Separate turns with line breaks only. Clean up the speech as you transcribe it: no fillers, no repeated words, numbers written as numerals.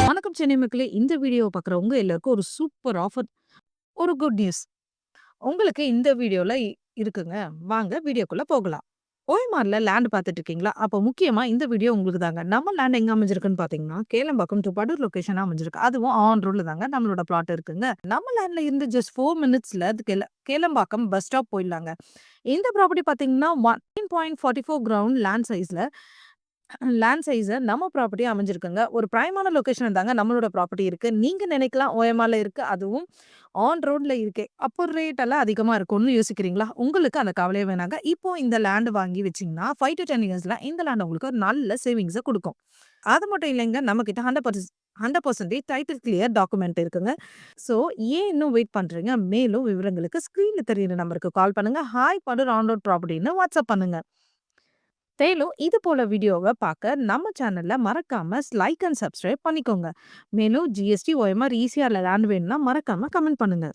வணக்கம் சென்னை மக்களே! இந்த வீடியோவ பார்க்குறவங்க எல்லாருக்கும் ஒரு சூப்பர் ஆஃபர், ஒரு குட் நியூஸ். உங்களுக்கு இந்த வீடியோல இருக்குங்க. வாங்க வீடியோக்குள்ள போகலாம். ஓய்மார்ல லேண்ட் பார்த்துட்டு இருக்கீங்களா? அப்போ முக்கியமா இந்த வீடியோ உங்களுக்கு தாங்க. நம்ம லேண்ட் எங்க அமைஞ்சிருக்குன்னு பார்த்தீங்கன்னா, கேளம்பாக்கம் டூ படூர் லொகேஷனா அமைஞ்சிருக்கு. அதுவும் ஆன் ரோட்ல தாங்க நம்மளோட பிளாட் இருக்குங்க. நம்ம லேண்ட்ல இருந்து ஜஸ்ட் 4 மினிட்ஸ்ல அது கேளம்பாக்கம் பஸ் ஸ்டாப் போயிடலாங்க. இந்த ப்ராப்பர்ட்டி பார்த்தீங்கன்னா, 1.44 கிரவுண்ட் லேண்ட் சைஸ நம்ம ப்ராப்பர்ட்டி அமைஞ்சிருக்குங்க. ஒரு பிரைமான லொகேஷன்ல தாங்க நம்மளோட ப்ராப்பர்ட்டி இருக்கு. நீங்க நினைக்கலாம் ஓஎம்ஆர்ல இருக்கு. அதுவும் ஆன் ரோட்ல இருக்கே. அப்போ ரேட் எல்லாம் அதிகமா இருக்கும்னு யோசிக்கிறீங்களா? உங்களுக்கு அந்த கவலையே வேணாங்க. இப்போ இந்த லேண்ட் வாங்கி வச்சீங்கன்னா, 5 to 10 இயர்ஸ்ல இந்த லேண்ட் உங்களுக்கு ஒரு நல்ல சேவிங்ஸ குடுக்கும். அது மட்டும் இல்லைங்க, நம்மகிட்ட 100% டைட்டில் கிளியர் டாக்குமெண்ட் இருக்குங்க. ஸோ ஏன் இன்னும் வெயிட் பண்றீங்க? மேலும் விவரங்களுக்கு ஸ்க்ரீன்ல தெரியிற நம்பருக்கு கால் பண்ணுங்க. ஹாய் படூர் ஆன் ரோட் ப்ராப்பர்ட்டின்னு வாட்ஸ்அப் பண்ணுங்க. மேலும் இது போல வீடியோவ பார்க்க நம்ம சேனல்ல மறக்காம லைக் அண்ட் சப்ஸ்கிரைப் பண்ணிக்கோங்க. மேலும் ஜிஎஸ்டி, ஓஎம்ஆர், ஈசிஆர்ல லேண்ட் வேணும்னா மறக்காம கமெண்ட் பண்ணுங்க.